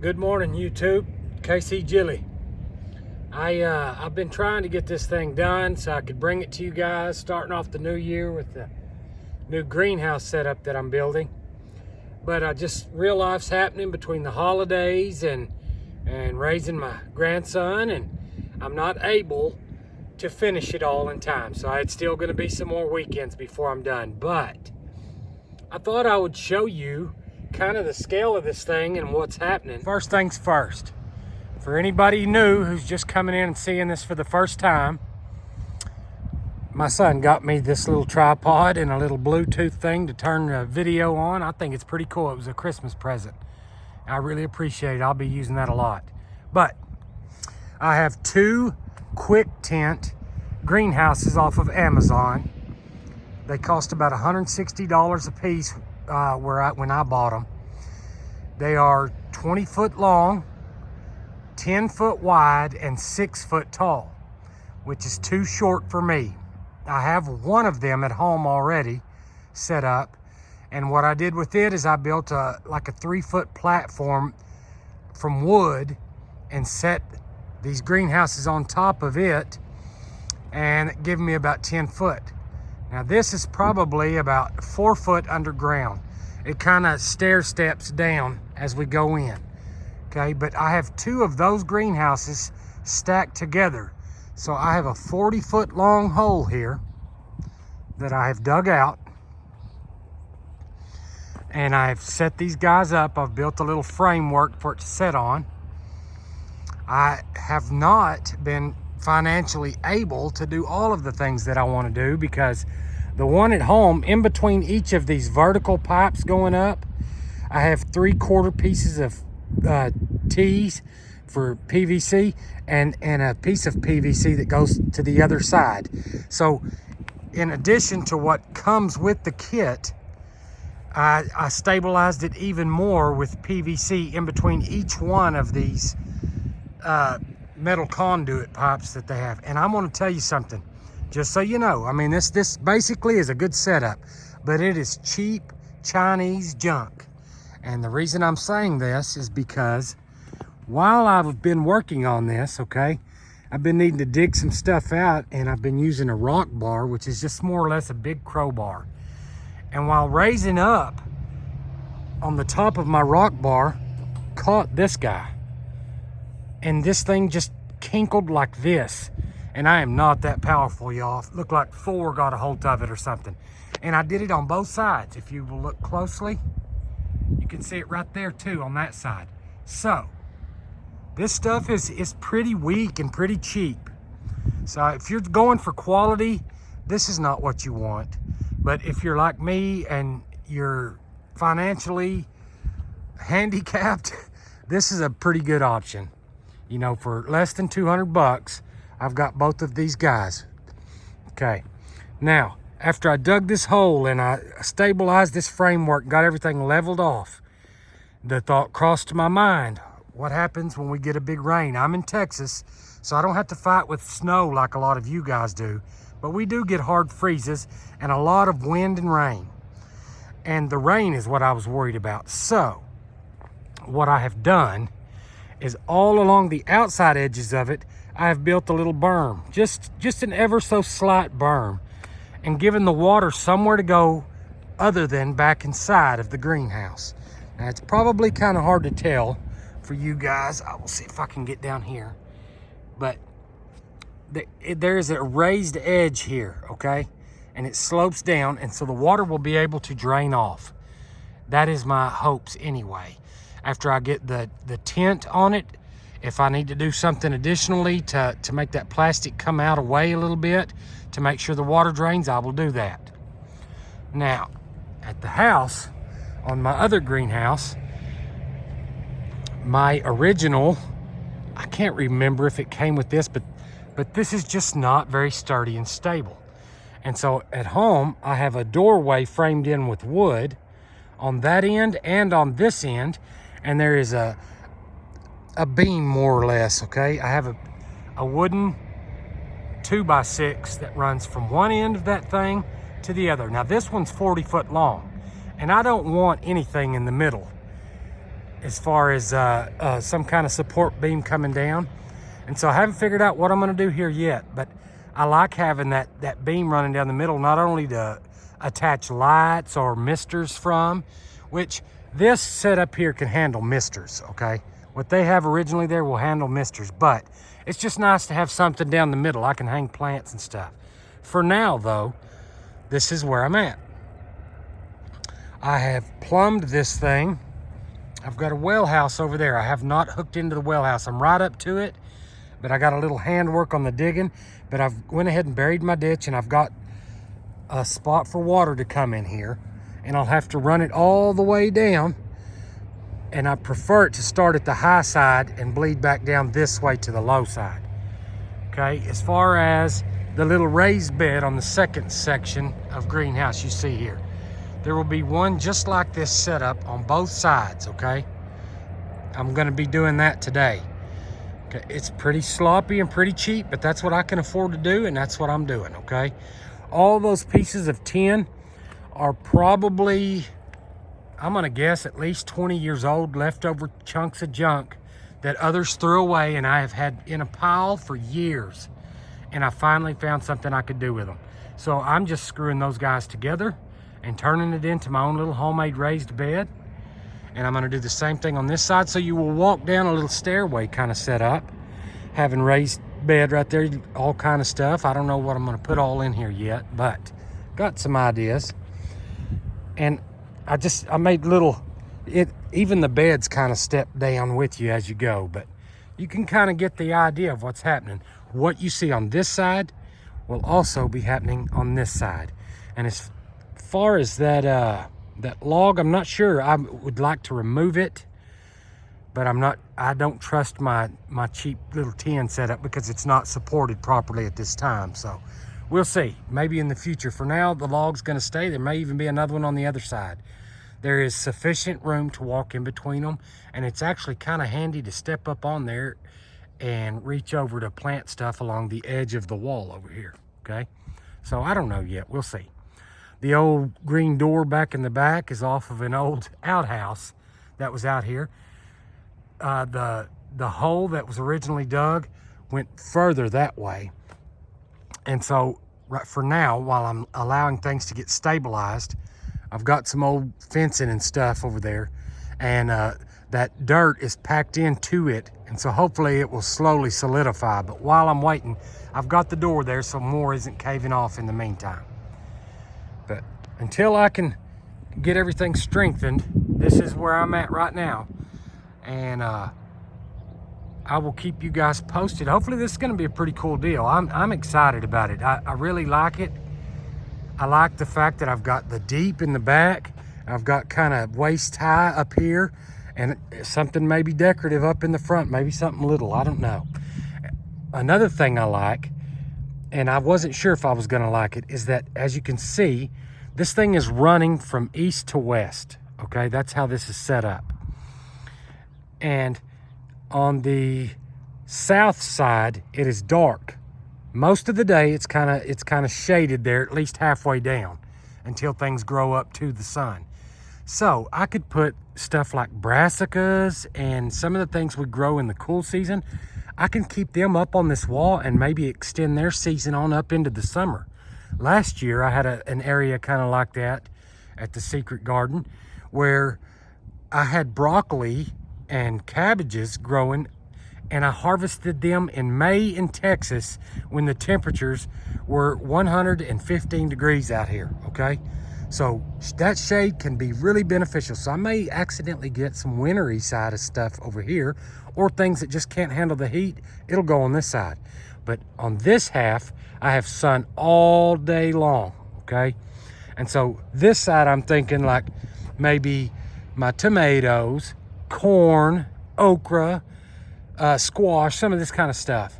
Good morning, YouTube. KC Jilly. I've been trying to get this thing done so I could bring it to you guys, starting off the new year with the new greenhouse setup that I'm building. But just real life's happening between the holidays and raising my grandson, and I'm not able to finish it all in time. So it's still going to be some more weekends before I'm done. But I thought I would show you kind of the scale of this thing and what's happening. First things first, for anybody new who's just coming in and seeing this for the first time, my son got me this little tripod and a little Bluetooth thing to turn the video on. I think it's pretty cool. It was a Christmas present. I really appreciate it. I'll be using that a lot. But I have two quick tent greenhouses off of Amazon. They cost about $160 a piece when I bought them. They are 20 foot long, 10 foot wide, and 6 foot tall, which is too short for me. I have one of them at home already set up, and what I did with it is I built like a 3 foot platform from wood and set these greenhouses on top of it, and it gave me about 10 foot. Now this is probably about 4 foot underground. It kind of stair steps down as we go in. Okay, but I have two of those greenhouses stacked together. So I have a 40 foot long hole here that I have dug out. And I've set these guys up. I've built a little framework for it to set on. I have not been financially able to do all of the things that I want to do, because the one at home, in between each of these vertical pipes going up, I have 3/4 pieces of T's for PVC and a piece of PVC that goes to the other side. So in addition to what comes with the kit, I stabilized it even more with PVC in between each one of these metal conduit pipes that they have. And I'm going to tell you something, just so you know. I mean, this basically is a good setup, but it is cheap Chinese junk. And the reason I'm saying this is because while I've been working on this, okay, I've been needing to dig some stuff out, and I've been using a rock bar, which is just more or less a big crowbar. And while raising up on the top of my rock bar, caught this guy. And this thing just kinkled like this. And I am not that powerful, y'all. Looked like 4 got a hold of it or something. And I did it on both sides. If you will look closely, you can see it right there too on that side. So this stuff is pretty weak and pretty cheap. So if you're going for quality, this is not what you want. But if you're like me and you're financially handicapped, this is a pretty good option. You know, for less than 200 bucks, I've got both of these guys. Okay, now after I dug this hole and I stabilized this framework, got everything leveled off, the thought crossed to my mind, what happens when we get a big rain? I'm in Texas, so I don't have to fight with snow like a lot of you guys do, but we do get hard freezes and a lot of wind and rain. And the rain is what I was worried about. So what I have done is all along the outside edges of it, I have built a little berm, just an ever so slight berm, and given the water somewhere to go other than back inside of the greenhouse. Now it's probably kind of hard to tell for you guys. I will see if I can get down here, but there is a raised edge here, okay, and it slopes down, and so the water will be able to drain off. That is my hopes anyway. After I get the tent on it, if I need to do something additionally to make that plastic come out away a little bit to make sure the water drains, I will do that. Now, at the house, on my other greenhouse, my original, I can't remember if it came with this, but this is just not very sturdy and stable. And so at home, I have a doorway framed in with wood on that end and on this end, and there is a beam more or less, okay? I have a wooden 2x6 that runs from one end of that thing to the other. Now this one's 40 foot long, and I don't want anything in the middle. as far as some kind of support beam coming down. And so I haven't figured out what I'm gonna do here yet, but I like having that beam running down the middle, not only to attach lights or misters from, which this setup here can handle misters, okay? What they have originally there will handle misters, but it's just nice to have something down the middle. I can hang plants and stuff. For now though, this is where I'm at. I have plumbed this thing. I've got a well house over there. I have not hooked into the well house. I'm right up to it, but I got a little handwork on the digging, but I've went ahead and buried my ditch, and I've got a spot for water to come in here, and I'll have to run it all the way down, and I prefer it to start at the high side and bleed back down this way to the low side. Okay, as far as the little raised bed on the second section of greenhouse you see here, there will be one just like this setup on both sides, okay? I'm gonna be doing that today. Okay, it's pretty sloppy and pretty cheap, but that's what I can afford to do, and that's what I'm doing, okay? All those pieces of tin are probably, I'm gonna guess, at least 20 years old, leftover chunks of junk that others threw away and I have had in a pile for years. And I finally found something I could do with them. So I'm just screwing those guys together and turning it into my own little homemade raised bed. And I'm gonna do the same thing on this side. So you will walk down a little stairway kind of set up, having raised bed right there, all kind of stuff. I don't know what I'm gonna put all in here yet, but got some ideas. And I made even the beds kind of step down with you as you go, but you can kind of get the idea of what's happening. What you see on this side will also be happening on this side. And as far as that log, I'm not sure. I would like to remove it, but I don't trust my cheap little tin setup because it's not supported properly at this time. So we'll see, maybe in the future. For now, the log's gonna stay. There may even be another one on the other side. There is sufficient room to walk in between them, and it's actually kind of handy to step up on there and reach over to plant stuff along the edge of the wall over here, okay? So I don't know yet, we'll see. The old green door back in the back is off of an old outhouse that was out here. The hole that was originally dug went further that way. And so right for now, while I'm allowing things to get stabilized, I've got some old fencing and stuff over there, and that dirt is packed into it, and so hopefully it will slowly solidify. But while I'm waiting, I've got the door there so more isn't caving off in the meantime. But until I can get everything strengthened, this is where I'm at right now. And I will keep you guys posted. Hopefully this is gonna be a pretty cool deal. I'm excited about it. I really like it. I like the fact that I've got the deep in the back. I've got kind of waist high up here, and something maybe decorative up in the front, maybe something little, I don't know. Another thing I like, and I wasn't sure if I was gonna like it, is that as you can see, this thing is running from east to west, okay? That's how this is set up. And on the south side, it is dark. Most of the day, it's kind of shaded there, at least halfway down, until things grow up to the sun. So I could put stuff like brassicas and some of the things we grow in the cool season. I can keep them up on this wall and maybe extend their season on up into the summer. Last year, I had an area kind of like that at the Secret Garden where I had broccoli and cabbages growing, and I harvested them in May in Texas when the temperatures were 115 degrees out here, okay? So that shade can be really beneficial. So I may accidentally get some wintry side of stuff over here, or things that just can't handle the heat, it'll go on this side. But on this half, I have sun all day long, okay? And so this side, I'm thinking like maybe my tomatoes, corn, okra, squash, some of this kind of stuff.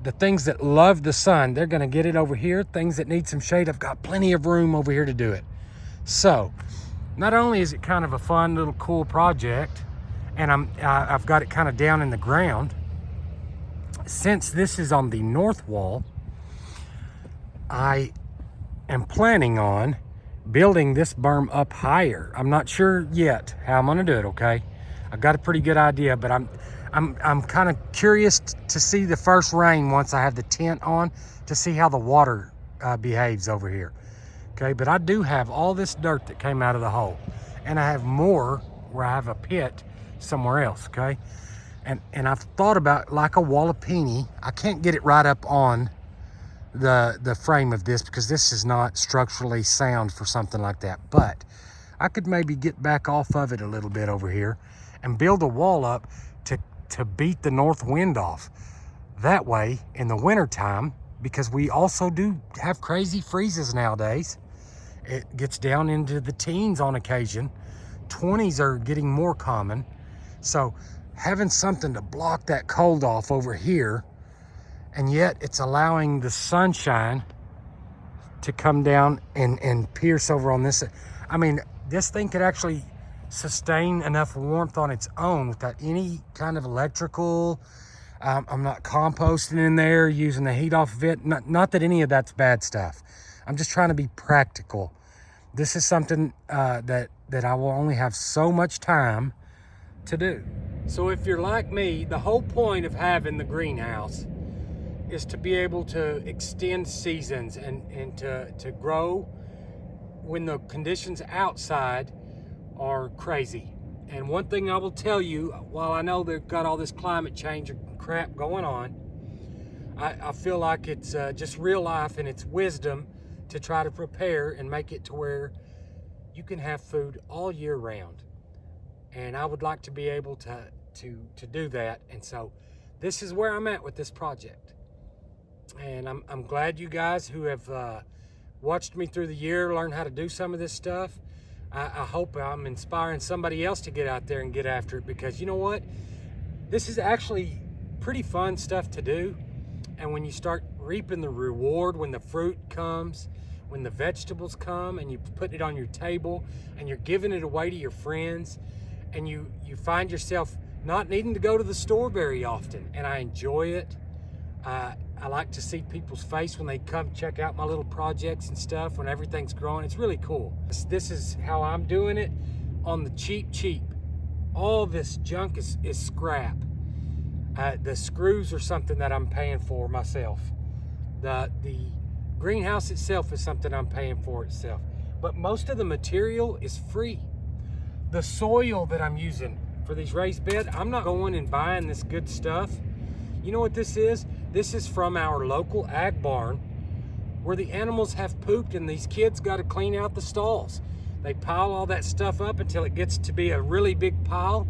The things that love the sun, they're gonna get it over here. Things that need some shade, I've got plenty of room over here to do it. So not only is it kind of a fun little cool project, and I've got it kind of down in the ground, since this is on the north wall, I am planning on building this berm up higher. I'm not sure yet how I'm gonna do it, okay? I got a pretty good idea, but I'm kind of curious to see the first rain once I have the tent on to see how the water behaves over here. Okay, but I do have all this dirt that came out of the hole, and I have more where I have a pit somewhere else. Okay, and I've thought about like a wallopini. I can't get it right up on the frame of this because this is not structurally sound for something like that, but I could maybe get back off of it a little bit over here and build a wall up to beat the north wind off. That way in the winter time, because we also do have crazy freezes nowadays, it gets down into the teens on occasion. 20s are getting more common. So having something to block that cold off over here, and yet it's allowing the sunshine to come down and pierce over on this. I mean, this thing could actually sustain enough warmth on its own without any kind of electrical. I'm not composting in there, using the heat off of it. Not that any of that's bad stuff. I'm just trying to be practical. This is something that I will only have so much time to do. So if you're like me, the whole point of having the greenhouse is to be able to extend seasons and to grow when the conditions outside are crazy. And one thing I will tell you, while I know they've got all this climate change crap going on, I feel like it's just real life and it's wisdom to try to prepare and make it to where you can have food all year round. And I would like to be able to do that. And so this is where I'm at with this project. And I'm glad you guys who have watched me through the year learn how to do some of this stuff. I hope I'm inspiring somebody else to get out there and get after it, because you know what? This is actually pretty fun stuff to do. And when you start reaping the reward, when the fruit comes, when the vegetables come, and you put it on your table and you're giving it away to your friends, and you find yourself not needing to go to the store very often, and I enjoy it. I like to see people's face when they come check out my little projects and stuff, when everything's growing. It's really cool. This is how I'm doing it on the cheap. All this junk is scrap. The screws are something that I'm paying for myself. The greenhouse itself is something I'm paying for itself. But most of the material is free. The soil that I'm using for these raised beds, I'm not going and buying this good stuff. You know what this is? This is from our local ag barn where the animals have pooped and these kids got to clean out the stalls. They pile all that stuff up until it gets to be a really big pile.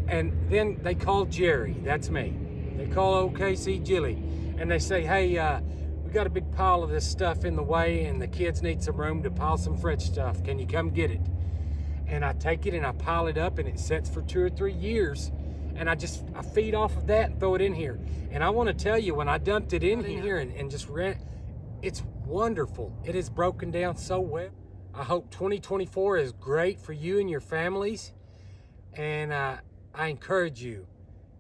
And then they call Jerry, that's me. They call OKC Jilly and they say, hey, we got a big pile of this stuff in the way and the kids need some room to pile some fresh stuff. Can you come get it? And I take it and I pile it up and it sets for 2 or 3 years. And I feed off of that and throw it in here. And I want to tell you, when I dumped it in here and just ran, it's wonderful. It has broken down so well. I hope 2024 is great for you and your families. And I encourage you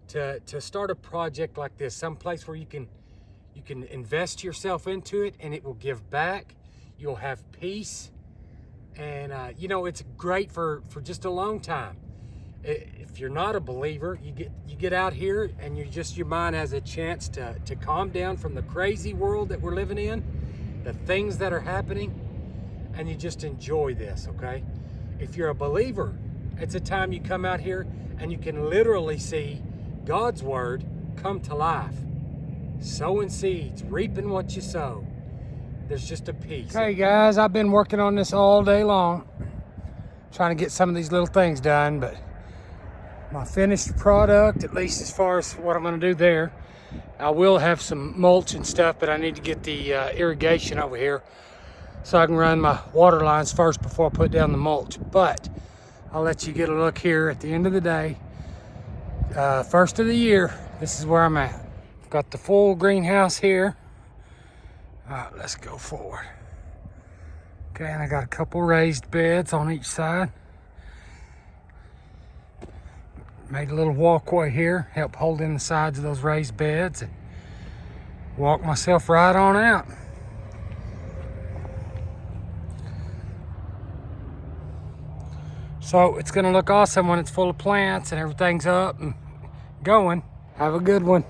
to start a project like this, someplace where you can invest yourself into it and it will give back. You'll have peace. And you know, it's great for just a long time. If you're not a believer, you get out here and your mind has a chance to calm down from the crazy world that we're living in, the things that are happening, and you just enjoy this, okay? If you're a believer, it's a time you come out here and you can literally see God's word come to life. Sowing seeds, reaping what you sow. There's just a peace. Hey guys, I've been working on this all day long, trying to get some of these little things done, but my finished product, at least as far as what I'm going to do there, I will have some mulch and stuff, but I need to get the irrigation over here so I can run my water lines first before I put down the mulch. But I'll let you get a look here at the end of the day. First of the year, this is where I'm at. Got the full greenhouse here. All right, let's go forward. Okay, and I got a couple raised beds on each side. Made a little walkway here, help hold in the sides of those raised beds, and walk myself right on out. So it's gonna look awesome when it's full of plants and everything's up and going. Have a good one.